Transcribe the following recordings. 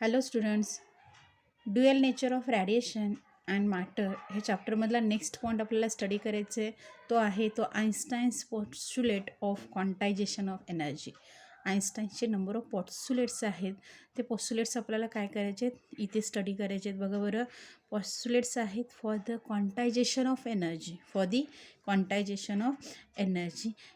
Hello students, dual nature of radiation and matter हे चॅप्टरमधला next point आपल्याला study करायचे तो Einstein's postulate of quantization of energy. आइन्स्टाईन्सचे नंबर ऑफ पोस्टुलेट्स आहेत, ते पोस्टुलेट्स आपल्याला काय करायचे आहेत इथे स्टडी करायचे आहेत. बघा बरं, पोस्टुलेट्स आहेत for the quantization of energy,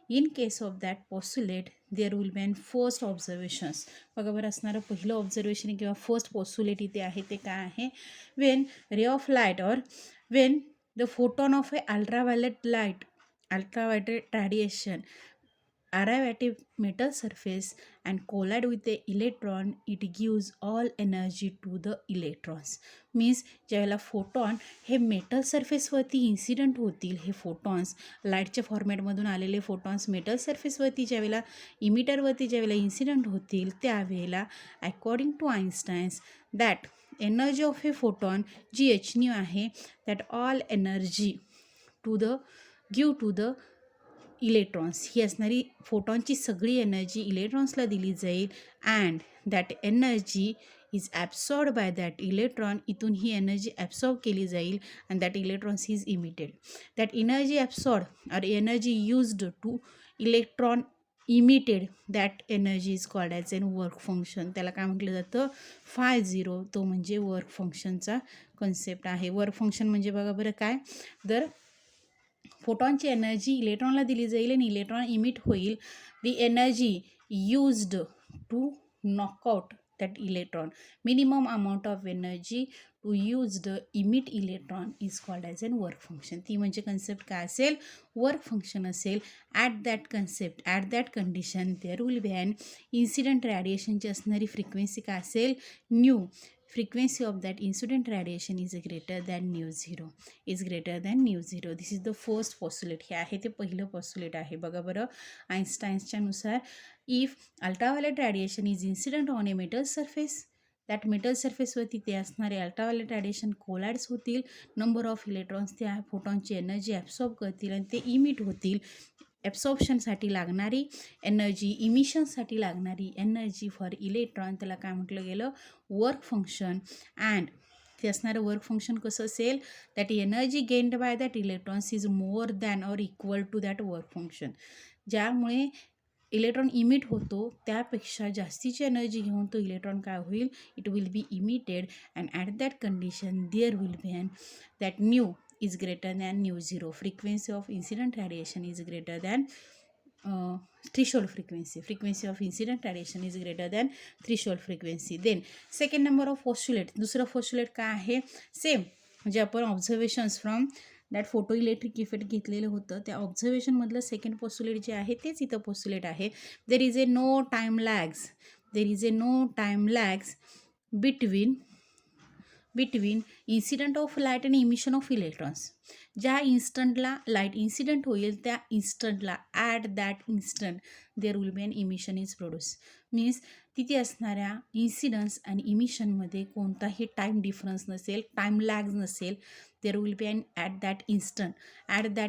in case of that postulate there will be an first observations. बघा बरं, असणारं पहिलं ऑब्झर्वेशन किंवा फर्स्ट पोस्टुलेट इथे आहे ते काय आहे? वेन रे ऑफ लाईट और Wien the photon of A ultraviolet radiation arrive at a metal surface and collide with the electron, it gives all energy to the electrons. Means ज्यावेळेला photon हे metal सरफेसवरती incident होतील, हे photons लाईटच्या फॉर्मॅटमधून आलेले photons metal सरफेसवरती ज्यावेळेला इमिटरवरती ज्यावेळेला incident होतील त्यावेळेला according to Einstein's that energy of a photon जी एच न्यू आहे, that all energy give to the electrons, ही असणारी फोटॉनची सगळी एनर्जी इलेक्ट्रॉन्सला दिली जाईल. And that energy is absorb by that electron, इथून ही एनर्जी ॲब्सॉर्ब केली जाईल and that electrons is emitted. That energy absorb or energy used to electron emitted, that energy is called as an work function. त्याला काय म्हटलं जातं? φ0. तो म्हणजे वर्क फंक्शनचा कन्सेप्ट आहे. वर्क फंक्शन म्हणजे बघा बरं काय, जर फोटॉनची एनर्जी इलेक्ट्रॉनला दिली जाईल आणि इलेक्ट्रॉन इमिट होईल, the energy used to knock out that electron, minimum amount of energy to used emit electron is called as an work function. ती म्हणजे कन्सेप्ट काय असेल? वर्क फंक्शन असेल. At that condition there will be an incident रॅडिएशनची असणारी frequency काय असेल? Nu. frequency of that incident radiation is greater than nu zero. This is the first postulate. हे आहे ते पहिलं postulate आहे. बघा बरं, आइन्स्टाईन्सच्या नुसार if ultraviolet radiation is incident on a metal surface, that metal सरफेसवरती ते असणारे अल्ट्राव्हायोलेट रॅडिएशन कोलाइड्स होतील, नंबर ऑफ इलेक्ट्रॉन्स त्या फोटॉनची एनर्जी ॲब्सॉर्ब करतील आणि ते इमिट होतील. ॲब्सॉर्प्शनसाठी लागणारी एनर्जी, इमिशनसाठी लागणारी एनर्जी फॉर इलेक्ट्रॉन, त्याला काय म्हटलं गेलं? Work function. अँड ते असणारं वर्क फंक्शन कसं असेल? That energy gained by that electrons is more than or equal to that work function. ज्यामुळे इलेक्ट्रॉन इमिट होतो त्यापेक्षा जास्तीची एनर्जी घेऊन तो इलेक्ट्रॉन काय होईल? It will be emitted and at that condition there will be an that nu is greater than nu zero. Frequency of incident radiation is greater than threshold frequency. Frequency of incident radiation is greater than threshold frequency. Then second number of postulate. दुसरं postulate काय आहे? Same म्हणजे आपण observations from that photo electric effect घेतलेलं होतं, त्या ऑब्झर्वेशनमधलं second postulate जे आहे तेच इथं पोस्टुलेट आहे. There is a no time lags between incident of light आणि इमिशन ऑफ इलेक्ट्रॉन्स. ज्या इन्स्टंटला लाईट इन्सिडंट होईल त्या इन्स्टंटला at that instant there will be an emission is produce. Means तिथे असणाऱ्या इन्सिडन्स आणि इमिशनमध्ये कोणताही टाईम डिफरन्स नसेल, टाईम लॅग्स नसेल. There will be an at that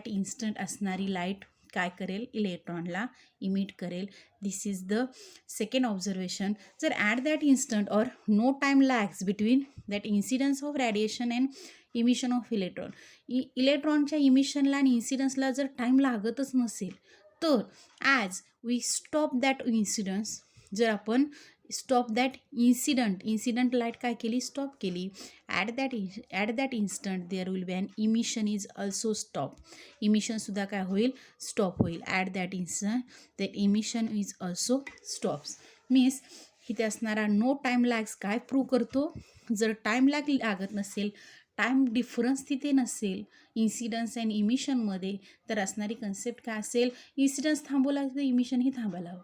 instant असणारी लाईट काय करेल? इलेक्ट्रॉनला इमिट करेल. This is the second observation. जर at that instant or no time lags between that incidence of radiation and emission of electron, इलेक्ट्रॉनच्या इमिशनला आणि इन्सिडन्सला जर टाईम लागतच नसेल तर as we stop that incidence, जर आपण स्टॉप दॅट इन्सिडंट लाईट काय केली? स्टॉप केली. At that instant there will be an emission is also stop. इमिशनसुद्धा काय होईल? स्टॉप होईल. At that instant that emission is also stops. Means इथे असणारा नो टाईम लॅग्स काय प्रूव्ह करतो? जर टाईम लॅग लागत नसेल, टाईम डिफरन्स तिथे नसेल इन्सिडन्स अँड इमिशनमध्ये, तर असणारी कन्सेप्ट काय असेल? इन्सिडन्स थांबवला तर इमिशनही थांबायला हवं.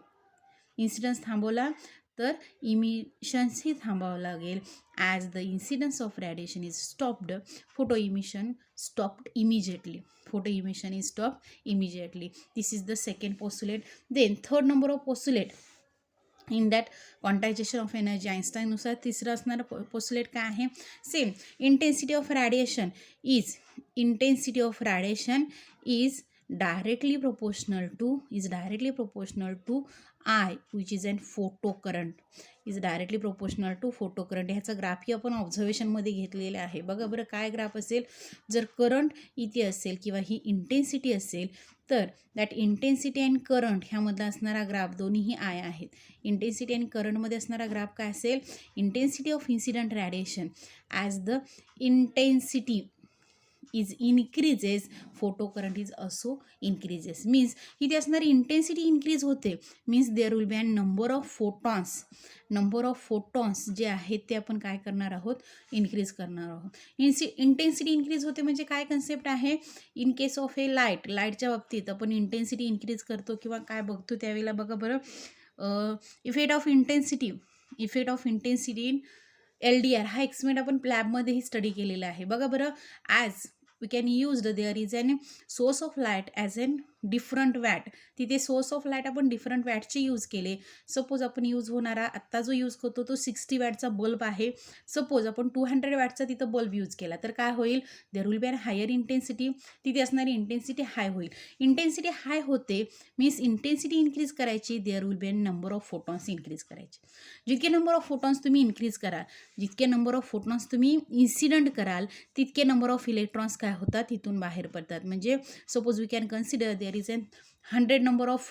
इन्सिडन्स थांबवला तर इमिशन्सही थांबावं लागेल. As the incidence of radiation is stopped, photo emission is stopped immediately. This is the second postulate. Then third number of postulate in that quantisation of energy. आइन्स्टाईननुसार तिसरं असणारं पोस्टुलेट काय आहे? Same. Intensity of radiation is directly proportional to I, which is an photo current, is directly proportional to photo current. ह्याचा ग्राफही आपण ऑब्झर्वेशनमध्ये घेतलेला आहे. बघा बरं काय ग्राफ असेल, जर करंट इथे असेल किंवा ही इंटेन्सिटी असेल तर दॅट इंटेन्सिटी अँड करंट ह्यामधला असणारा ग्राफ दोन्हीही आय आहेत. इंटेन्सिटी अँड करंटमध्ये असणारा ग्राफ काय असेल, intensity of incident radiation as the intensity is increases, photo current is also increases. Means इथे असणारी इंटेन्सिटी इन्क्रीज होते, means there will be a number of photons जे आहेत ते आपण काय करणार आहोत, इन्क्रीज करणार आहोत. इंटेन्सिटी इन्क्रीज होते म्हणजे काय कन्सेप्ट आहे, इन केस ऑफ ए लाईटच्या बाबतीत आपण इंटेन्सिटी इन्क्रीज करतो किंवा काय बघतो त्यावेळेला बघा बरं, effect of intensity in LDR हा एक्सपेरिमेंट आपण लॅबमध्येही स्टडी केलेला आहे. बघा बरं, as we can use there is an source of light as an different watt. तिथे सोर्स ऑफ लाईट आपण डिफरंट वॅटचे यूज केले. सपोज आपण यूज होणारा आत्ता जो यूज करतो तो 60 वॅटचा बल्ब आहे. सपोज आपण 200 वॅटचा तिथं बल्ब यूज केला तर काय होईल, there will be an higher intensity. तिथे असणारी इंटेन्सिटी हाय होईल. इंटेन्सिटी हाय होते मीन्स इंटेन्सिटी इन्क्रीज करायची, there will be an number of photons increase करायचे. जितके नंबर ऑफ फोटॉन्स तुम्ही इन्क्रीज कराल, जितके नंबर ऑफ फोटॉन्स तुम्ही इन्सिडंट कराल, तितके नंबर ऑफ इलेक्ट्रॉन्स काय होतात, तिथून बाहेर पडतात. म्हणजे suppose we can consider there is an 100 number of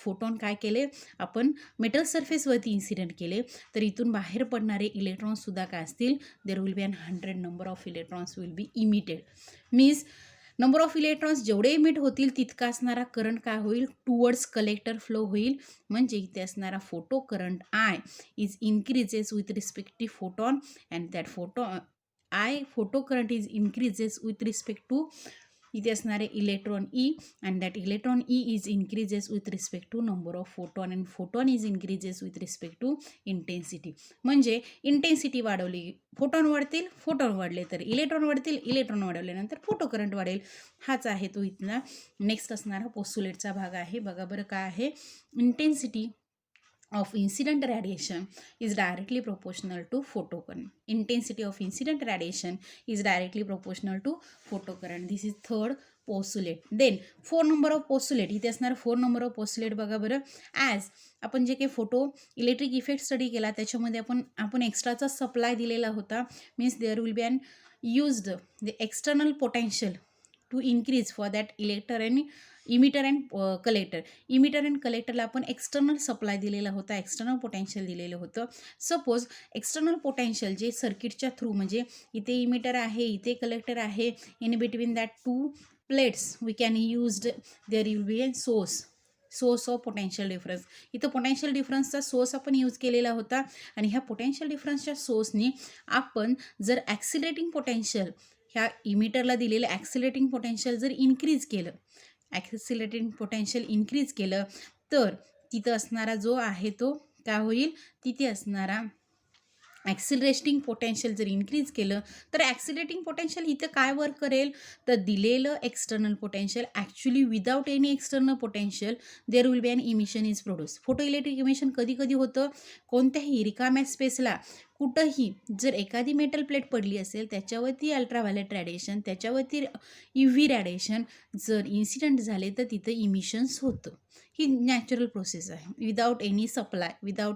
photon काय केले आपण मेटल सरफेसवरती इन्सिडेंट केले, तर इथून बाहेर पडणारे इलेक्ट्रॉन्ससुद्धा काय असतील, there will be an 100 number of electrons will be emitted. Means number of electrons जेवढे इमिट होतील तितका असणारा करंट काय होईल, टुवर्ड्स कलेक्टर फ्लो होईल. म्हणजे इथे असणारा photo current I is increases with respect to photon and that photo current is increases with respect to इथे असणारे electron E and that electron E is increases with respect to number of photon and photon is increases with respect to intensity. म्हणजे intensity वाढवली, photon वाढले तर electron वाढवल्यानंतर photo current वाढेल. हाच आहे तो इथला नेक्स्ट असणारा पोस्टुलेटचा भाग आहे. बघा बरं काय आहे, intensity of incident radiation is directly proportional to photocurrent. Intensity of incident radiation is directly proportional to photocurrent. This is third postulate. Then 4 number of postulate, इथे असणार 4 number of postulate. बघा बरं, ॲज आपण जे काही फोटो इलेक्ट्रिक इफेक्ट स्टडी केला त्याच्यामध्ये आपण एक्स्ट्राचा सप्लाय दिलेला होता. Means there will be an used the external potential to increase for that emitter and कलेक्टरला आपण एक्सटर्नल सप्लाय दिलेला होता, एक्सटर्नल पोटेन्शियल दिलेलं होतं. सपोज एक्सटर्नल पोटेन्शियल जे सर्किटच्या थ्रू, म्हणजे इथे इमिटर आहे, इथे कलेक्टर आहे, in between that two plates we can used there will be a source of potential difference. इथं पोटेन्शियल डिफरन्सचा सोर्स आपण यूज केलेला होता आणि ह्या पोटेन्शियल डिफरन्सच्या सोर्सनी आपण जर ॲक्सिलेटिंग पोटेन्शियल, ह्या इमिटरला दिलेलं ॲक्सिलेटिंग पोटेन्शियल जर इन्क्रीज केलं तर तिथं असणारा जो आहे तो काय होईल, तिथे असणारा ॲक्सिलरेटिंग पोटेन्शियल जर इन्क्रीज केलं तर ॲक्सिलेटिंग पोटेन्शियल इथं काय वर्क करेल, तर दिलेलं external potential actually without any external potential there will be an emission is produce. Photo electric emission कधी कधी होतं, कोणत्याही रिकाम्या स्पेसला कुठंही जर एखादी मेटल प्लेट पडली असेल त्याच्यावरती अल्ट्राव्हायलेट रॅडिएशन, त्याच्यावरती UV रॅडिएशन जर इन्सिडेंट झाले तर तिथं इमिशन्स होतं. ही नॅचरल प्रोसेस आहे, without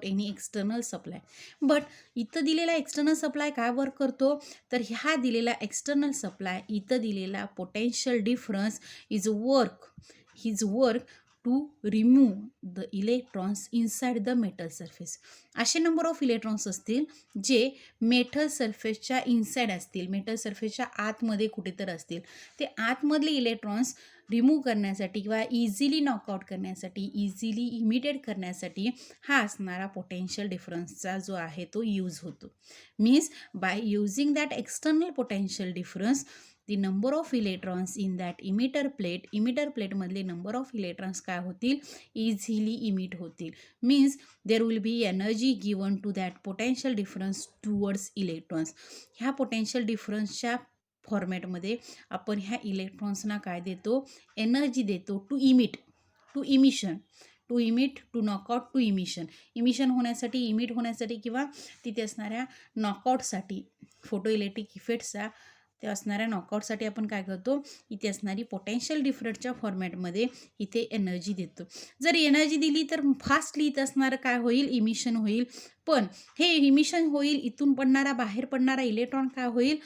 any external supply. But इथं दिलेला एक्सटर्नल सप्लाय काय वर्क करतो, तर ह्या दिलेला एक्सटर्नल सप्लाय, इथं दिलेला potential difference is work to remove the electrons inside the metal surface. असे नंबर ऑफ इलेक्ट्रॉन्स असतील जे मेटल सरफेसच्या इनसाइड असतील, मेटल सरफेसच्या आतमध्ये कुठेतरी असतील. ते आतमधले इलेक्ट्रॉन्स रिमूव्ह करण्यासाठी किंवा इझिली नॉकआउट करण्यासाठी, इझिली इमिटेट करण्यासाठी हा असणारा पोटेन्शियल डिफरन्सचा जो आहे तो यूज होतो. Means by using that external potential difference the number of electrons in that emitter प्लेटमधले नंबर ऑफ इलेक्ट्रॉन्स काय होतील, इझिली इमिट होतील. Means there will be energy given to that potential difference towards electrons. ह्या potential डिफरन्सच्या फॉर्मॅटमध्ये आपण ह्या इलेक्ट्रॉन्सना काय देतो, एनर्जी देतो टू नॉकआउट टू इमिशन होण्यासाठी, इमिट होण्यासाठी किंवा तिथे असणाऱ्या नॉकआउटसाठी, फोटो इलेक्ट्रिक इफेक्ट्सचा ते असणाऱ्या नॉकआउटसाठी आपण काय करतो, इथे असणारी पोटेन्शियल डिफरन्सच्या फॉर्मॅटमध्ये इथे एनर्जी देतो. जर एनर्जी दिली तर फास्टली इथं असणारं काय होईल, इमिशन होईल. पण हे इमिशन होईल, इथून बाहेर पडणारा इलेक्ट्रॉन काय होईल,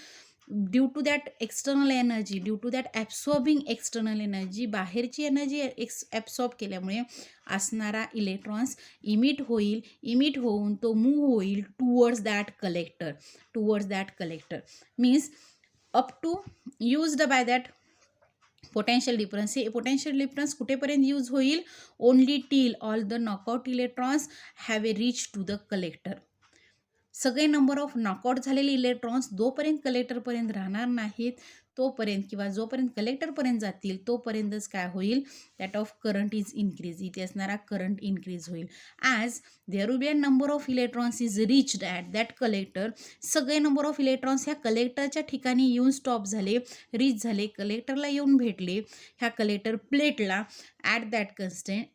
due to that external energy, due to that absorbing external energy, बाहेरची एनर्जी ॲब्सॉर्ब केल्यामुळे असणारा इलेक्ट्रॉन्स इमिट होऊन तो मूव्ह होईल towards that collector means up to used by that potential difference. हे पोटेन्शियल डिफरन्स कुठेपर्यंत यूज होईल, only till all the knockout electrons have a reach to the collector. सगळे number of knockout झालेले electrons जोपर्यंत कलेक्टरपर्यंत राहणार नाहीत तोपर्यंत किंवा जोपर्यंत कलेक्टरपर्यंत जातील तोपर्यंतच काय होईल, that of current is increase, इथे असणारा करंट इन्क्रीज होईल. As there will be a number of electrons is reached at that collector, सगळे नंबर ऑफ इलेक्ट्रॉन्स ह्या कलेक्टरच्या ठिकाणी येऊन स्टॉप झाले, रीच झाले, कलेक्टरला येऊन भेटले, ह्या कलेक्टर प्लेटला, at that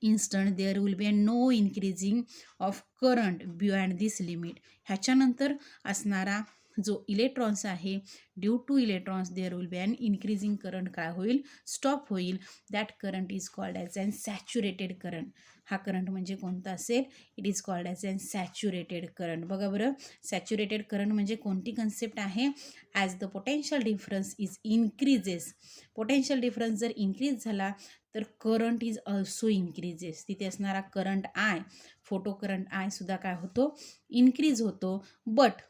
instant there will be a no increasing of current beyond this limit. ह्याच्यानंतर असणारा जो इलेक्ट्रॉन्स आहे, due to electrons there will be an increasing current काय होईल, स्टॉप होईल. That current is called as an saturated current. हा current म्हणजे कोणता असेल, it is called as an saturated current. बघा बरं, सॅच्युरेटेड करंट म्हणजे कोणती कन्सेप्ट आहे, as the potential difference is increases. Potential difference जर इन्क्रीज झाला तर करंट इज ऑल्सो इन्क्रीजेस. तिथे असणारा current I, photo current I सुद्धा काय होतो, इन्क्रीज होतो. But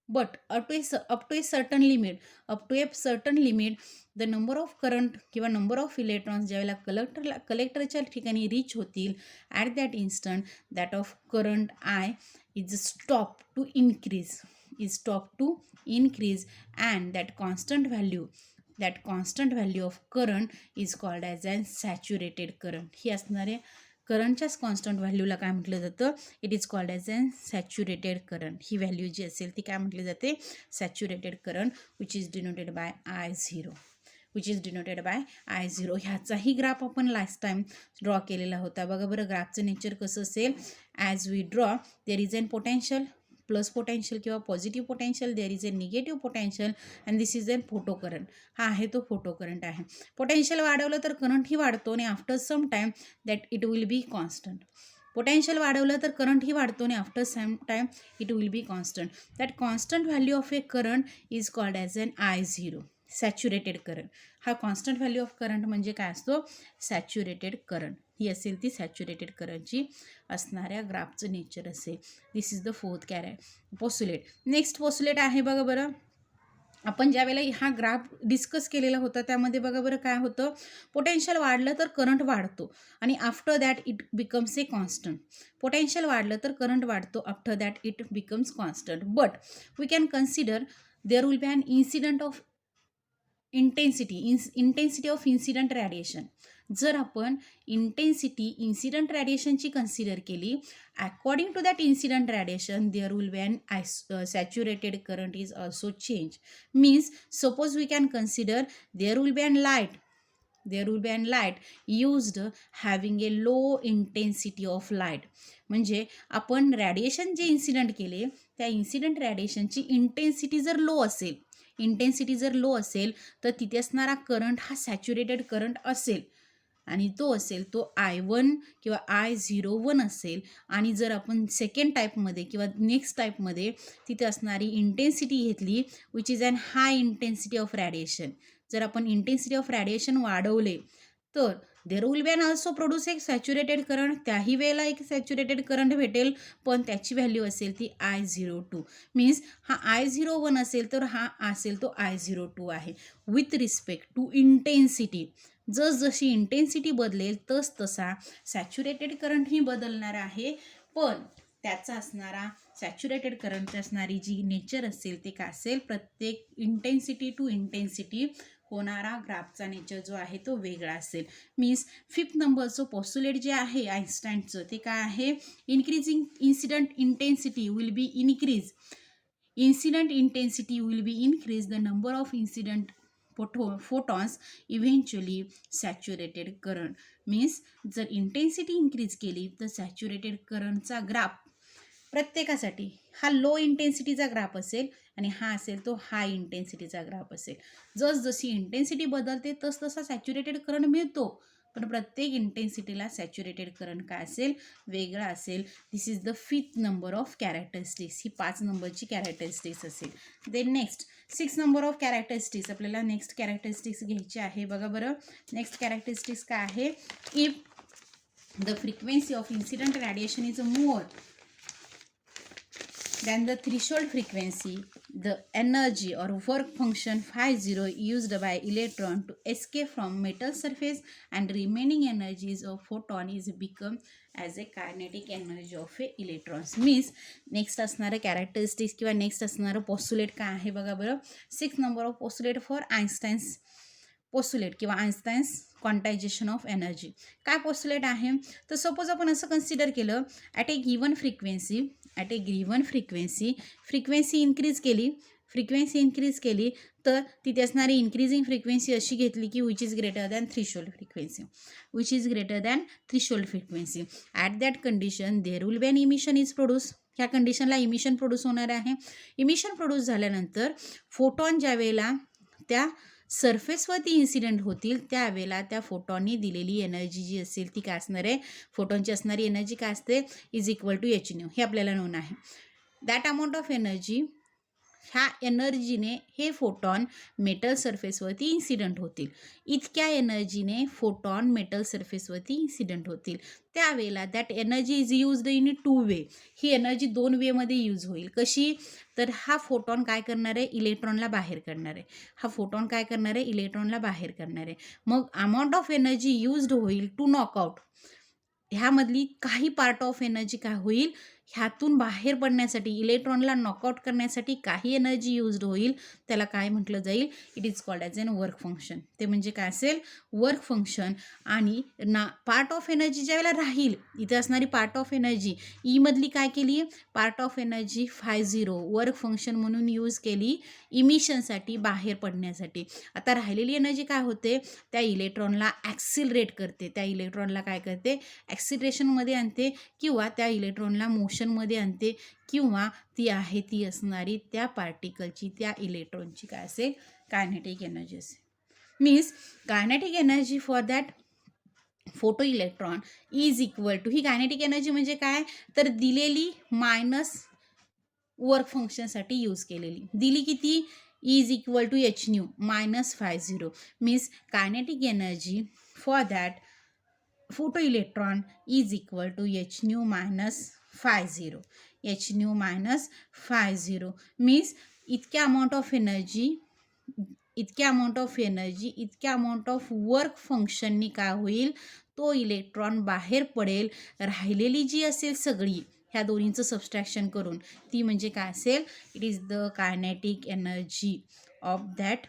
up to a certain limit the number of current किंवा नंबर ऑफ इलेक्ट्रॉन्स ज्यावेळेला कलेक्टरच्या ठिकाणी रीच होतील, at that instant that of current I is stop to increase and that constant value of current is called as an saturated current. ही असणारे करंटच्याच constant व्हॅल्यूला काय म्हटलं जातं, it is called as an saturated current. ही value जी असेल ती काय म्हटली जाते, saturated current which is denoted by I0. ह्याचाही ग्राफ आपण लास्ट टाइम ड्रॉ केलेला होता. बघा बरं ग्राफचं नेचर कसं असेल, as we draw there is an potential, plus potential किंवा positive potential, there is a negative potential and this is an photo current. हा आहे तो फोटो करंट आहे. पोटेन्शियल वाढवलं तर करंटही वाढतो आणि after some time that it will be constant. Potential वाढवलं तर करंटही वाढतो आणि after some time it will be constant. That constant value of a current is called as an I0, saturated current. हा कॉन्स्टंट व्हॅल्यू ऑफ करंट म्हणजे काय असतो, saturated current. ही असेल ती सॅच्युरेटेड करंटची असणाऱ्या ग्राफचं नेचर असेल. This is the fourth postulate. Next postulate आहे बघा बरं, आपण ज्यावेळेला हा ग्राफ डिस्कस केलेला होता त्यामध्ये बघा बरं काय होतं, पोटेन्शियल वाढलं तर करंट वाढतो आणि after that it becomes a constant. Potential वाढलं तर करंट वाढतो, after that it becomes constant. But we can consider there will be an incident of intensity of incident radiation. जर आपण इन्सिडंट रॅडिएशनची कन्सिडर केली, according to that incident radiation there will be an saturated current is also change. Means suppose we can consider there will be an light used having a low intensity of light. म्हणजे आपण radiation जे incident केले त्या incident रॅडिएशनची intensity जर low असेल तर तिथे असणारा करंट हा सॅच्युरेटेड करंट असेल आणि तो असेल तो I1 किंवा I01 असेल. आणि जर आपण सेकंड टाईपमध्ये किंवा नेक्स्ट टाईपमध्ये तिथे असणारी इंटेन्सिटी घेतली which is an high intensity of radiation, जर आपण इंटेन्सिटी ऑफ रॅडिएशन वाढवले तर there will be an also produce एक सॅच्युरेटेड करंट. त्याही वेळेला एक सॅच्युरेटेड करंट भेटेल पण त्याची व्हॅल्यू असेल ती I02. मीन्स हा I01 असेल तर हा असेल तो I02 आहे. विथ रिस्पेक्ट टू इंटेन्सिटी, जशी इंटेन्सिटी बदलेल तसा सॅच्युरेटेड करंटही बदलणार आहे. पण त्याचा असणारा सॅच्युरेटेड करंट असणारी जी नेचर असेल ते काय असेल, प्रत्येक इंटेन्सिटी टू इंटेन्सिटी होणारा ग्राफचा नेचर जो आहे तो वेगळा असेल. मीन्स फिफ्थ नंबरचं पोस्टुलेट जे आहे आइन्स्टाईनचं ते काय आहे, increasing incident intensity will be increase. Incident intensity will be increased, the number of incident photons eventually saturated current. Means जर इंटेन्सिटी इन्क्रीज केली तर सॅच्युरेटेड करंटचा ग्राफ प्रत्येकासाठी हा लो इंटेन्सिटीचा ग्राफ असेल आणि हा असेल तो हाय इंटेन्सिटीचा ग्राफ असेल. जसजशी इंटेन्सिटी बदलते तसतसा सॅच्युरेटेड करंट मिळतो, पण प्रत्येक इंटेन्सिटीला सॅच्युरेटेड करंट काय असेल, वेगळा असेल. This is the 5th number of characteristics. ही 5 नंबरची कॅरेक्टरिस्टिक्स असेल. Then next 6 number of characteristics. आपल्याला नेक्स्ट कॅरेक्टरिस्टिक्स घ्यायची आहे. बघा बरं, नेक्स्ट कॅरेक्टरिस्टिक्स काय आहे. If the frequency of incident radiation is more than the threshold frequency, the energy or work function phi 0 used by electron to escape from metal surface and remaining energies of photon is become as a kinetic energy of a electrons. Means next असणारं characteristics किंवा next असणारं postulate काय आहे बघा बरं. 6 number of postulate for Einstein's postulate किंवा Einstein's quantisation of energy. काय postulate आहे, तर सपोज आपण असं कन्सिडर केलं, at a given frequency frequency increase केली तर तिथे असणारी इन्क्रीजिंग फ्रिक्वेन्सी अशी घेतली की which is greater than threshold frequency. At that condition there will be an emission is produce. ह्या कंडिशनला इमिशन प्रोड्यूस होणार आहे. इमिशन प्रोड्यूस झाल्यानंतर फोटॉन ज्या वेळेला त्या सरफेसवरती इन्सिडेंट होतील त्यावेळेला त्या फोटॉननी दिलेली एनर्जी जी असेल ती काय असणार आहे, फोटॉनची असणारी एनर्जी काय असते, इज इक्वल टू h हे आपल्याला नोन आहे. दॅट अमाऊंट ऑफ एनर्जी, ह्या एनर्जीने हे फोटॉन मेटल सरफेसवरती इन्सिडंट होतील. इतक्या एनर्जीने फोटॉन मेटल सरफेसवरती इन्सिडंट होतील त्यावेळेला that energy is used in 2 way. He energy 2 वेमध्ये यूज होईल. कशी, तर हा फोटॉन काय करणार आहे, इलेक्ट्रॉनला बाहेर करणार आहे. मग अमाऊंट ऑफ एनर्जी यूज्ड होईल टू नॉकआउट. ह्यामधली काही पार्ट ऑफ एनर्जी काय होईल, ह्यातून बाहेर पडण्यासाठी, इलेक्ट्रॉनला नॉकआउट करण्यासाठी काही एनर्जी यूज्ड होईल. त्याला काय म्हटलं जाईल, it is called as an work function. ते म्हणजे काय असेल, वर्क फंक्शन. आणि पार्ट ऑफ एनर्जी ज्यावेळेला राहील, इथे असणारी पार्ट ऑफ एनर्जी ईमधली काय केली, part of energy phi 0 work function म्हणून यूज केली इमिशनसाठी, बाहेर पडण्यासाठी. आता राहिलेली एनर्जी काय होते, त्या इलेक्ट्रॉनला ॲक्सिलरेट करते, ॲक्सिलरेशनमध्ये आणते किंवा त्या इलेक्ट्रॉनला मोशनमध्ये आणते किंवा ती असणारी त्या पार्टिकलची, त्या इलेक्ट्रॉनची काय असेल, कायनेटिक एनर्जी असेल. Means kinetic energy for that photo electron is equal to, ही कायनेटिक एनर्जी म्हणजे काय, तर दिलेली मायनस वर्क फंक्शनसाठी यूज केलेली, दिली किती, is equal to h minus phi 0. Means kinetic energy for that photo electron is equal to h nu minus phi 0. Means इतक्या अमाऊंट ऑफ वर्क फंक्शननी काय होईल, तो इलेक्ट्रॉन बाहेर पडेल. राहिलेली जी असेल सगळी ह्या दोन्हींचं सबस्ट्रॅक्शन करून ती म्हणजे काय असेल, it is the kinetic energy of that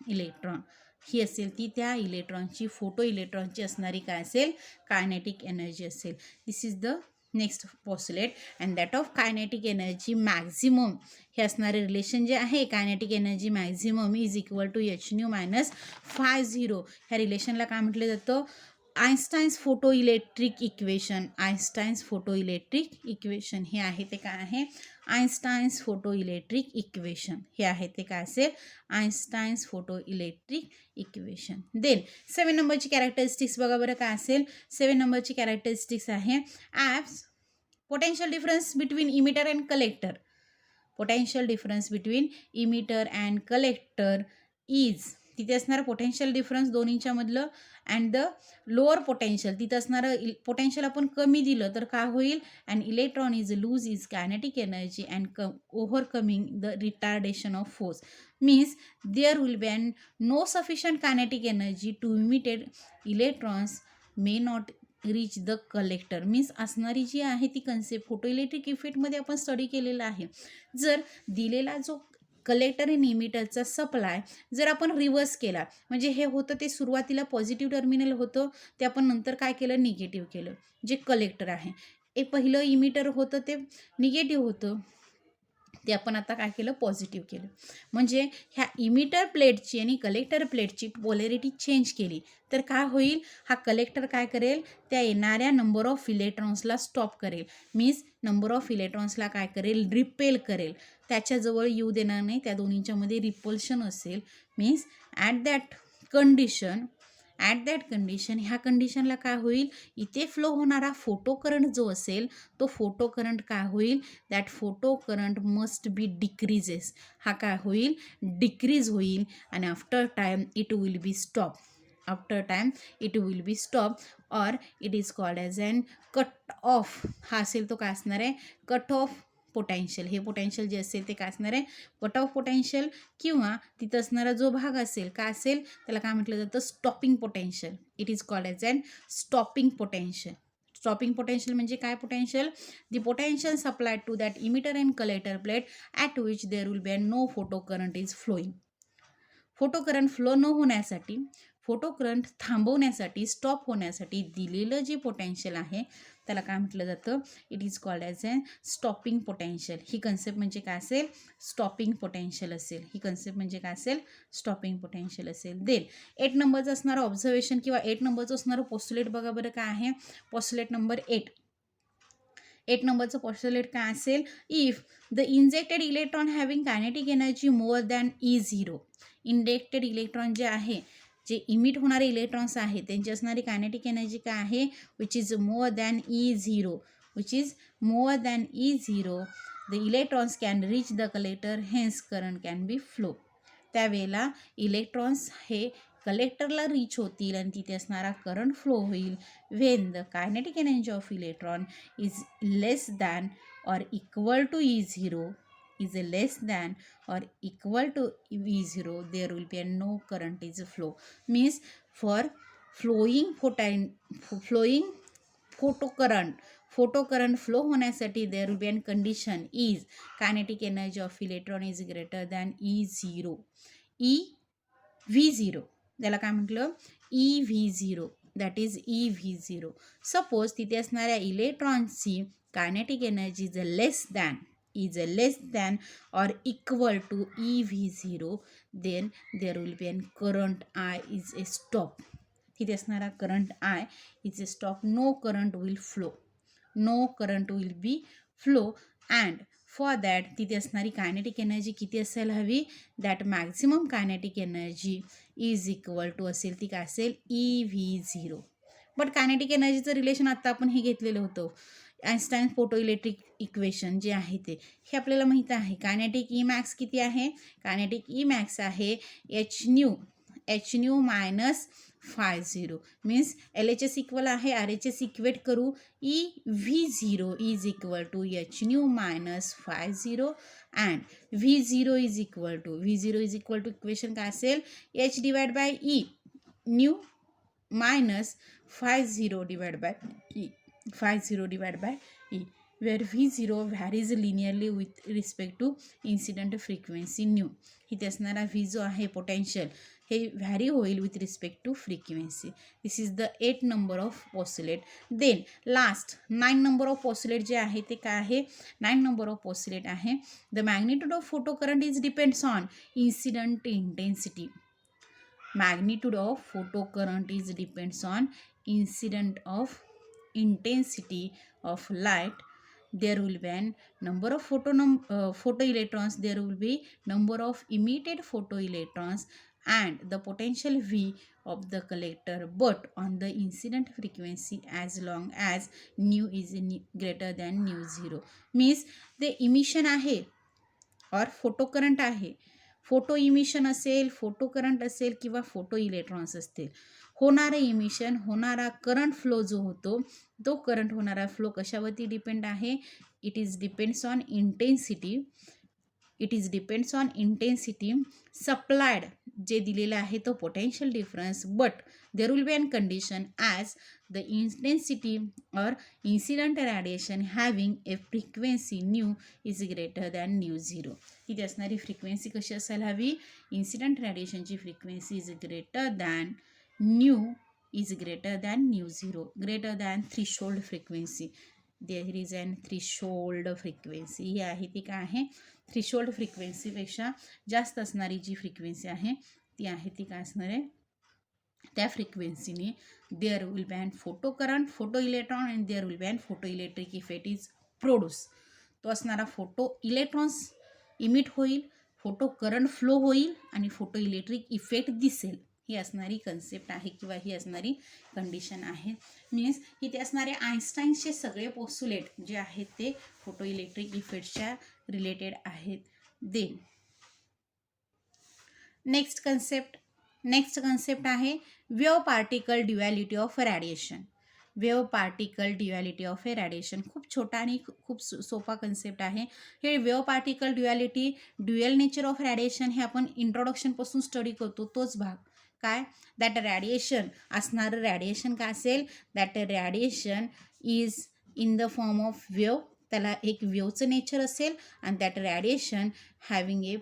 electron. ही असेल ती त्या इलेक्ट्रॉनची, फोटो इलेक्ट्रॉनची असणारी काय असेल, कायनेटिक एनर्जी असेल. This is the next postulate. And that of kinetic energy maximum, हे असणारे रिलेशन जे आहे, kinetic energy maximum is equal to h minus phi 0. ह्या रिलेशनला काय म्हटलं जातं, आइन्स्टाईन्स फोटो इलेक्ट्रिक इक्वेशन. हे आहे ते काय आहे, आइन्स्टाईन्स फोटो इलेक्ट्रिक इक्वेशन. हे आहे ते काय असेल, आइन्स्टाईन्स फोटो इलेक्ट्रिक इक्वेशन. देन 7 नंबरची कॅरेक्टरिस्टिक्स बघा बरं काय असेल. 7 नंबरची कॅरेक्टरिस्टिक्स आहे apps potential difference between emitter and collector. तिथे असणारं पोटेन्शियल डिफरन्स दोन्हीच्या मधलं. अँड द लोअर पोटेन्शियल, तिथं असणारं पोटेन्शियल आपण कमी दिलं तर काय होईल, and electron is lose is kinetic energy and overcoming the retardation of force. Means there will be and no sufficient kinetic energy to emitted electrons may not reach the collector. Means असणारी जी आहे ती concept photo electric इफेक्टमध्ये आपण study केलेला आहे. जर दिलेला जो कलेक्टर आणि इमिटरचा सप्लाय जर आपण रिव्हर्स केला, म्हणजे हे होतं ते सुरुवातीला पॉझिटिव्ह टर्मिनल होतं, ते आपण नंतर काय केलं, निगेटिव्ह केलं. जे कलेक्टर आहे, हे पहिलं इमिटर होतं ते निगेटिव्ह होतं, ते आपण आता काय केलं, पॉझिटिव्ह केलं. म्हणजे ह्या इमिटर प्लेटची आणि कलेक्टर प्लेटची पोलॅरिटी चेंज केली तर काय होईल, हा कलेक्टर काय करेल, त्या येणाऱ्या नंबर ऑफ इलेक्ट्रॉन्सला स्टॉप करेल. मीन्स नंबर ऑफ इलेक्ट्रॉन्सला काय करेल, रिपेल करेल, त्याच्याजवळ येऊ देणार नाही, त्या दोन्हीच्यामध्ये रिपल्शन असेल. मीन्स ॲट दॅट कंडिशन ह्या कंडिशनला काय होईल, इथे फ्लो होणारा फोटो करंट जो असेल तो फोटो करंट काय होईल, that photo current must be decreases. हा काय होईल, डिक्रीज होईल आणि after time it will be stop. Or it is called as an cut off. हा असेल तो काय असणार आहे, कट ऑफ पोटेन्शियल. हे पोटेन्शियल जे असेल ते काय असणार आहे, कट ऑफ पोटेन्शियल. किंवा तिथं असणारा जो भाग असेल काय असेल, त्याला काय म्हटलं जातं, stopping potential. It is called as an stopping potential. Stopping potential म्हणजे काय potential, the potential supplied to that emitter and collector plate at which there will be no photo current is flowing. Photo current flow न होण्यासाठी, photo current थांबवण्यासाठी, stop होण्यासाठी दिलेलं जे potential आहे त्याला काय म्हटलं जातं, it is called as a stopping potential. He concept म्हणजे काय असेल, स्टॉपिंग पोटेन्शियल असेल. ही कन्सेप्ट म्हणजे काय असेल, स्टॉपिंग पोटेन्शियल असेल. देन 8 नंबरचं असणारं ऑब्झर्वेशन किंवा 8 नंबरचं असणारं पोस्टुलेट बघा बरं काय आहे. पोस्टुलेट नंबर 8 नंबरचं पोस्टुलेट काय असेल, if the injected electron having kinetic energy more than E0. Injected electron जे आहे, जे इमिट होणारे इलेक्ट्रॉन्स आहेत त्यांची असणारी कायनेटिक एनर्जी काय आहे, which is more than E0. The electrons can reach the collector, hence current can be flow. त्यावेळेला इलेक्ट्रॉन्स हे कलेक्टरला रीच होतील आणि तिथे असणारा करंट फ्लो होईल. When the kinetic energy of electron is less than or equal to E0, there will be no current is flow. Means for flowing photocurrent flow होण्यासाठी there will be a condition is kinetic energy of electron is greater than E0. EV0 त्याला काय म्हटलं, EV0, that is EV0. Suppose तिथे असणाऱ्या इलेक्ट्रॉनची kinetic energy is less than or equal to EV0, then there will be a current I is a stop. तिथे असणारा current I is a stop. No current will be flow and for that तिथे असणारी kinetic energy किती असायला हवी, that maximum kinetic energy is equal to असेल ती काय असेल, EV0. बट कायनेटिक एनर्जीचं रिलेशन आता आपण हे घेतलेलं होतं, आइन्स्टाईन फोटो इलेक्ट्रिक इक्वेशन जे आहे ते, हे आपल्याला माहीत आहे. कायनेटिक ई मॅक्स किती आहे, कायनेटिक ई मॅक्स आहे h nu minus φ0. Means LHS equal आहे, RHS इक्वेट करू, EV0 is equal to h nu minus φ0 and V0 is equal to equation काय असेल, H divide by E nu minus φ0 divide by E, where V0 varies linearly with respect to incident frequency nu. इथे असणारा V जो आहे potential हे vary होईल with respect to frequency. This is the 8 number of postulate. Then last 9 number of postulate जे आहे ते काय आहे, 9 नंबर ऑफ पोस्टुलेट आहे, the magnitude of photo current is depends on incident intensity. magnitude of photo current is depends on incident of intensity of light. There will be an number of photo electrons, there will be number of emitted photo electrons and the potential V of the collector, but on the incident frequency as long as nu is greater than nu0. means the emission आहे और photo current आहे, photo emission असेल, photo current असेल किंवा photo electrons असतील, होणारे emission, होणारा current flow जो होतो तो करंट होणारा फ्लो कशावरती डिपेंड आहे, it is depends on intensity supplied जे दिलेलं आहे तो potential difference. But there will be an condition as the intensity or incident radiation having a frequency nu is greater than nu0. इथे असणारी frequency कशी असायला हवी, इन्सिडंट रॅडिएशनची frequency is greater than nu, greater than threshold frequency. There is an threshold frequency. ही आहे ती काय आहे, थ्रीशोल्ड फ्रिक्वेन्सीपेक्षा जास्त असणारी जी फ्रिक्वेन्सी आहे ती आहे ती काय असणार आहे, त्या फ्रिक्वेन्सीने there will be an photo current, photo electron and there will be an photo electric effect is produce. तो असणारा फोटो इलेक्ट्रॉन्स इमिट होईल, फोटो करंट फ्लो होईल आणि फोटो इलेक्ट्रिक इफेक्ट दिसेल. ही असणारी कन्सेप्ट आहे किंवा ही असणारी कंडिशन आहे. मीन्स इथे असणारे आइन्स्टाईनचे सगळे पोस्टुलेट जे आहेत ते फोटो इलेक्ट्रिक इफेक्टच्या रिलेटेड आहेत. देन नेक्स्ट कन्सेप्ट आहे wave particle duality of radiation. Wave particle duality of A radiation खूप छोटा आणि खूप सोपा कन्सेप्ट आहे. हे wave particle duality, dual nature of radiation हे आपण इंट्रोडक्शनपासून स्टडी करतो तोच भाग. काय, दॅट रॅडिएशन असणारं रॅडिएशन काय असेल, that radiation is in the form of wave, त्याला एक वेव्हचं नेचर असेल आणि that radiation having a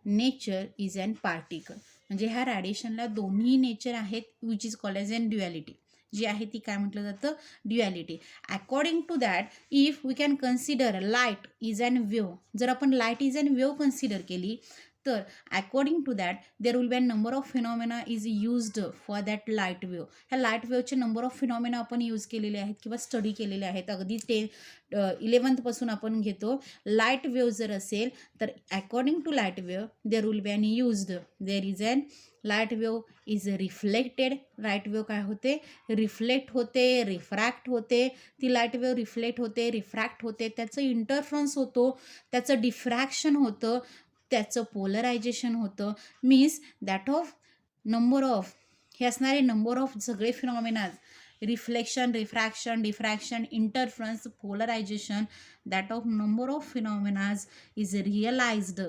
nature is an particle. म्हणजे ह्या रॅडिएशनला दोन्ही नेचर आहेत which is called as an duality. जी आहे ती काय म्हटलं जातं, duality. According to that if we can consider light is an wave, जर आपण light is an wave consider केली तर according to that there will be a number of phenomena is used for that light wave. ह्या light वेव्हचे number of phenomena आपण use केलेले आहेत किंवा स्टडी केलेले आहेत. अगदी 11th आपण घेतो. लाईट वेव्ह जर असेल तर according to light wave there will be an used, there is an light wave is reflected. Light wave काय होते, रिफ्लेक्ट होते, रिफ्रॅक्ट होते. ती लाईट वेव्ह रिफ्लेक्ट होते, रिफ्रॅक्ट होते, त्याचं इंटरफरन्स होतो, त्याचं डिफ्रॅक्शन होतं, त्याचं पोलरायझेशन होतं. Means that of number of, हे असणारे नंबर ऑफ सगळे phenomenas, reflection, refraction, diffraction, interference, polarisation, that of number of phenomena is realized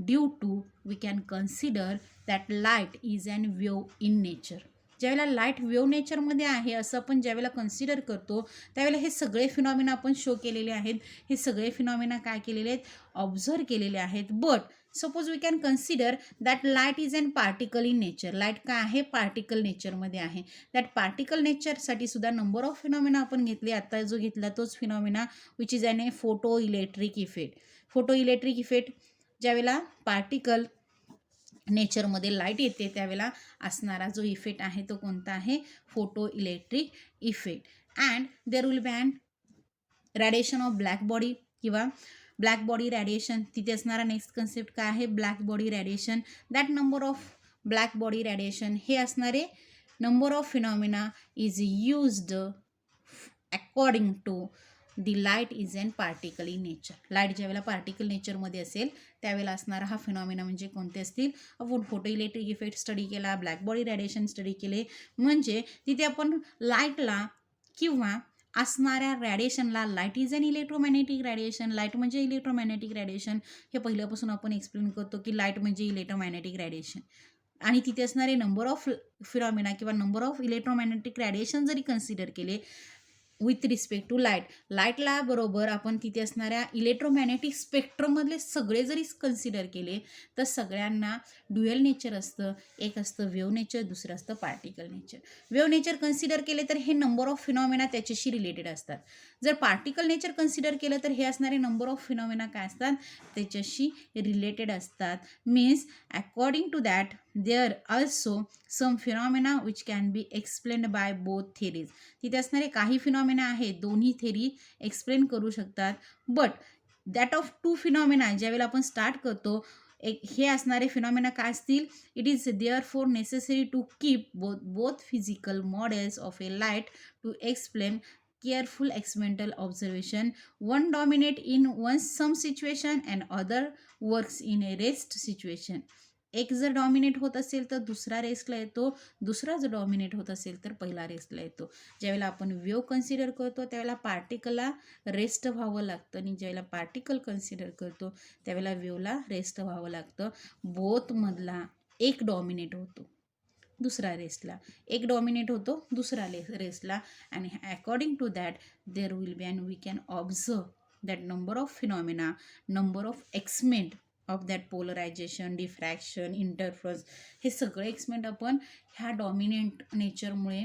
due to we can consider that light is an wave in nature. ज्यावेळेला light wave नेचरमध्ये आहे असं आपण ज्यावेळेला consider करतो त्यावेळेला हे सगळे फिनॉमिना आपण शो केलेले आहेत. हे सगळे फिनॉमिना काय केलेले आहेत, ऑब्झर्व केलेले आहेत. But suppose we can consider that light is an particle in nature. Light काय आहे, पार्टिकल नेचरमध्ये आहे. दॅट पार्टिकल नेचरसाठी सुद्धा नंबर ऑफ फिनॉमिना आपण घेतले. आता जो घेतला तोच phenomena which is an a photo electric effect. Photo electric effect ज्यावेळेला पार्टिकल नेचरमध्ये लाईट येते त्यावेळेला असणारा जो इफेक्ट आहे तो कोणता आहे, photo electric effect. And there will be and radiation of black body किंवा ब्लॅक बॉडी रॅडिएशन. तिथे असणारा नेक्स्ट कन्सेप्ट काय आहे, black body radiation. That number of black body radiation हे असणारे number of phenomena is used according to the light is an particle in nature. Light ज्यावेळेला particle नेचरमध्ये असेल त्यावेळेला असणारा हा फिनॉमिना म्हणजे कोणते असतील, आपण फोटो इलेक्ट्रिक इफेक्ट स्टडी केला, ब्लॅक बॉडी रॅडिएशन स्टडी केले. म्हणजे तिथे आपण लाईटला किंवा असणाऱ्या रॅडिएशनला, light is an electromagnetic radiation, light म्हणजे इलेक्ट्रोमॅग्नेटिक रॅडिएशन हे पहिल्यापासून आपण एक्सप्लेन करतो की लाईट म्हणजे इलेक्ट्रोमॅग्नेटिक रॅडिएशन. आणि तिथे असणारे नंबर ऑफ फिनॉमिना किंवा नंबर ऑफ इलेक्ट्रोमॅग्नेटिक रॅडिएशन जरी कन्सिडर केले विथ रिस्पेक्ट टू लाईट, लाईटला बरोबर आपण तिथे असणाऱ्या इलेक्ट्रोमॅग्नेटिक स्पेक्ट्रममधले सगळे जरी कन्सिडर केले तर सगळ्यांना ड्युअल नेचर असतं. एक असतं वेव्ह नेचर, दुसरं असतं particle nature. Wave nature consider केले तर हे नंबर ऑफ फिनॉमिना त्याच्याशी रिलेटेड असतात. जर पार्टिकल नेचर कन्सिडर केलं तर हे असणारे नंबर ऑफ फिनॉमिना काय असतात, त्याच्याशी रिलेटेड असतात. Means according to that there also some phenomena which can be explained by both theories. तिथे असणारे काही फिनॉमिना आहेत दोन्ही थेरी एक्सप्लेन करू शकतात. But that of two phenomena ज्यावेळेला आपण स्टार्ट करतो हे असणारे फिनॉमिना काय असतील, it is there for necessary to keep both physical models of a light to explain careful experimental observation. One dominate in one some situation and other works in a rest situation. एक जर dominate होत असेल तर दुसरा रेस्टला येतो, दुसरा जर dominate होत असेल तर पहिला रेस्टला येतो. ज्यावेळेला आपण वेव्ह कन्सिडर करतो त्यावेळेला पार्टिकलला रेस्ट व्हावं लागतं आणि ज्यावेळेला पार्टिकल कन्सिडर करतो त्यावेळेला वेव्हला रेस्ट व्हावं लागतं. बोथमधला एक डॉमिनेट होतो, दुसरा रेस्टला, एक डॉमिनेट होतो, दुसरा रेस्टला. आणि according to that there will be and we can observe that number of phenomena, number of experiment of that polarisation, diffraction, interference हे सगळे एक्समेंट आपण ह्या डॉमिनेंट नेचरमुळे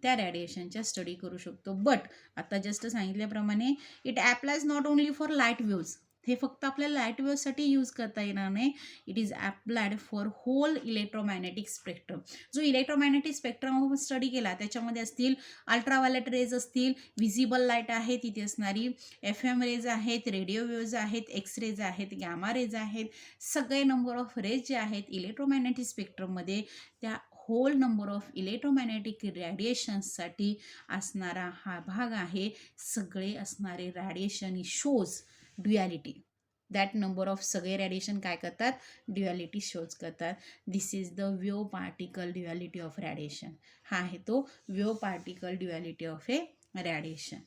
त्या रॅडिएशनच्या स्टडी करू शकतो. बट आता जस्ट सांगितल्याप्रमाणे it applies not only for light waves. हे फक्त आपल्याला लाईट वेव्हसाठी यूज करता येणार नाही. It is applied for whole electromagnetic spectrum. जो इलेक्ट्रोमॅग्नेटिक स्पेक्ट्रम आपण स्टडी केला त्याच्यामध्ये असतील अल्ट्राव्हायलेट रेज असतील, व्हिजिबल लाईट आहे तिथे असणारी, FM रेज आहेत, रेडिओ वेव्ज आहेत, एक्स रेज आहेत, गॅमा रेज आहेत, सगळे नंबर ऑफ रेज जे आहेत इलेक्ट्रोमॅग्नेटिक स्पेक्ट्रममध्ये त्या होल नंबर ऑफ इलेक्ट्रोमॅग्नेटिक रॅडिएशन्ससाठी असणारा हा भाग आहे. सगळे असणारे radiation shows duality. That number of सगळे रॅडिएशन काय करतात, ड्युॲलिटी शोज करतात. This is the wave particle duality of radiation. हा आहे तो wave particle duality of a radiation.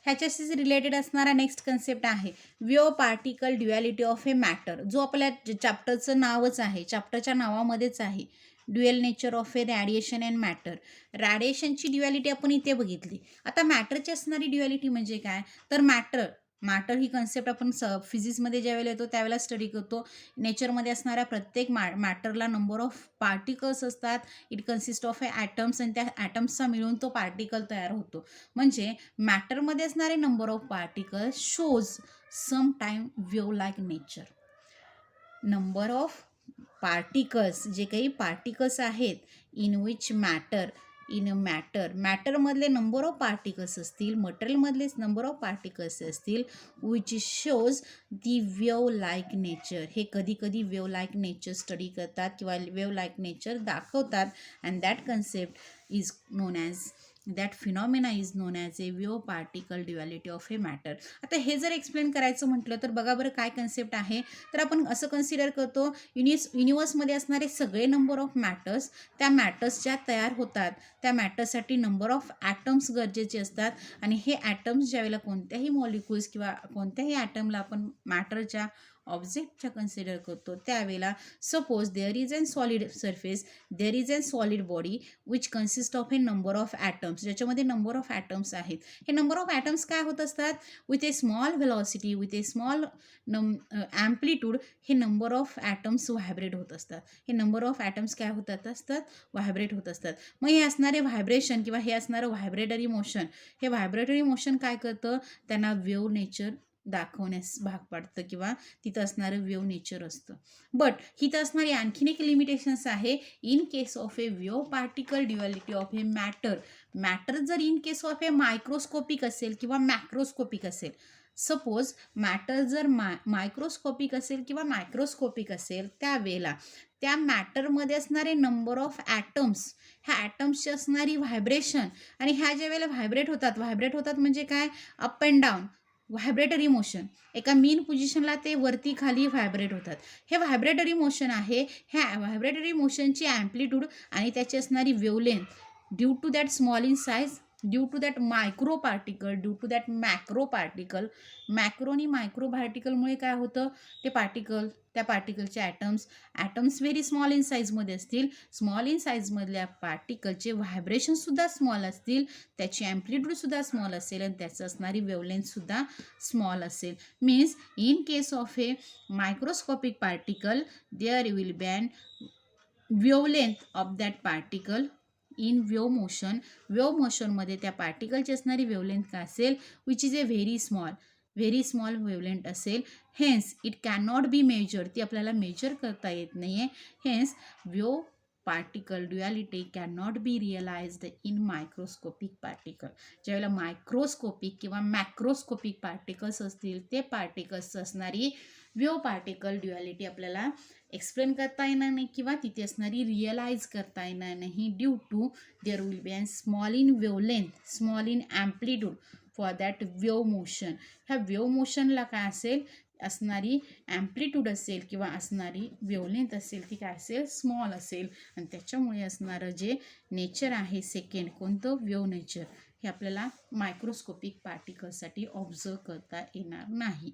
ह्याच्याशीच रिलेटेड असणारा नेक्स्ट कन्सेप्ट आहे wave particle duality of a matter, जो आपल्या चॅप्टरचं नावच आहे, चॅप्टरच्या नावामध्येच आहे, dual nature of a radiation and matter. रॅडिएशनची ड्युॲलिटी आपण इथे बघितली. आता मॅटरची असणारी ड्युॲलिटी म्हणजे काय, तर मॅटर ही कन्सेप्ट आपण फिजिक्समध्ये ज्यावेळेला येतो त्यावेळेला स्टडी करतो. नेचरमध्ये असणाऱ्या प्रत्येक मॅटरला नंबर ऑफ पार्टिकल्स असतात. इट कन्सिस्ट ऑफ ॲटम्स आणि त्या ॲटम्सचा मिळून तो पार्टिकल तयार होतो. म्हणजे मॅटरमध्ये असणारे number of particles shows some time wave like nature. Number of particles, जे काही पार्टिकल्स आहेत इन विच मॅटरमधले नंबर ऑफ पार्टिकल्स असतील, मटेरियलमधलेच नंबर ऑफ पार्टिकल्स असतील, which shows the wave like nature. हे कधी कधी वेव्ह लाईक नेचर स्टडी करतात किंवा वेव्ह लाईक नेचर दाखवतात. And that concept is known as, that phenomena is known as a wave particle duality of a matter. आता हे जर explain करायचं म्हटलं तर बघा बरं काय कन्सेप्ट आहे. तर आपण असं कन्सिडर करतो युनिवर्समध्ये असणारे सगळे नंबर ऑफ मॅटर्स, त्या मॅटर्स ज्या तयार होतात त्या मॅटर्ससाठी नंबर ऑफ ॲटम्स गरजेचे असतात. आणि हे ॲटम्स ज्यावेळेला कोणत्याही मॉलिक्युल्स किंवा कोणत्याही ॲटमला आपण मॅटरच्या ऑब्जेक्टच्या कन्सिडर करतो त्यावेळेला suppose there is an solid surface, there is an solid body which consist of a number of atoms, ज्याच्यामध्ये नंबर ऑफ ॲटम्स आहेत. हे नंबर ऑफ ॲटम्स काय होत असतात, with a small velocity, with a small amplitude हे number of atoms vibrate होत असतात. हे नंबर ऑफ ॲटम्स काय होत असतात, व्हायब्रेट होत असतात. मग हे असणारे व्हायब्रेशन किंवा हे असणारं व्हायब्रेटरी मोशन, हे व्हायब्रेटरी मोशन काय करतं, त्यांना वेव्ह नेचर दाखवण्यास भाग पाडतं किंवा तिथं असणारं वेव्ह नेचर असतं. बट इथं असणारी आणखीन एक लिमिटेशन्स आहे. In case of a wave particle duality of a matter जर in case of a microscopic असेल किंवा मॅक्रोस्कोपिक असेल, सपोज मॅटर जर मायक्रोस्कोपिक असेल किंवा मायक्रोस्कोपिक असेल त्यावेळेला त्या मॅटरमध्ये असणारे नंबर ऑफ ॲटम्स, ह्या ॲटम्सची असणारी व्हायब्रेशन, आणि ह्या ज्या वेळेला व्हायब्रेट होतात म्हणजे काय, अप अँड डाऊन व्हायब्रेटरी मोशन, एका मीन पोझिशनला ते वरती खाली व्हायब्रेट होतात. हे व्हायब्रेटरी मोशन आहे. ह्या व्हायब्रेटरी मोशनची ॲम्प्लिट्यूड आणि त्याची असणारी wavelength due to that small in size, due to that micro particle, due to that macro particle. Macro आणि मायक्रो पार्टिकलमुळे काय होतं, ते पार्टिकल, त्या पार्टिकलचे ॲटम्स व्हेरी स्मॉल इन साईजमध्ये असतील. स्मॉल इन साईजमधल्या पार्टिकलचे व्हायब्रेशनसुद्धा स्मॉल असतील, त्याची ॲम्प्लिट्यूडसुद्धा स्मॉल असेल आणि त्याचं असणारी वेवलेंथसुद्धा स्मॉल असेल. Means in case of a microscopic particle there will be an wavelength of that particle in wave मोशनमध्ये त्या पार्टिकलची असणारी वेवलेंथ काय असेल, which is a very small wavelength असेल. Hence it can not be measure, ती आपल्याला मेजर करता येत नाही आहे. Hence wave particle duality can not be realised in microscopic particle. ज्यावेळेला मायक्रोस्कोपिक किंवा मॅक्रोस्कोपिक पार्टिकल्स असतील ते पार्टिकल्स असणारी वेव्ह पार्टिकल ड्युॲलिटी आपल्याला एक्सप्लेन करता येणार नाही किंवा तिथे असणारी रिअलाइज करता येणार नाही. Due to there will be an small in wavelength, small in amplitude for that wave motion. ह्या वेव्ह मोशनला काय असेल, असणारी ॲम्प्लिट्यूड असेल किंवा असणारी वेवलेंथ असेल ती काय असेल, स्मॉल असेल. आणि त्याच्यामुळे असणारं जे नेचर आहे सेकंड, कोणतं, वेव्ह नेचर, हे आपल्याला मायक्रोस्कोपिक पार्टिकलसाठी ऑब्झर्व करता येणार नाही.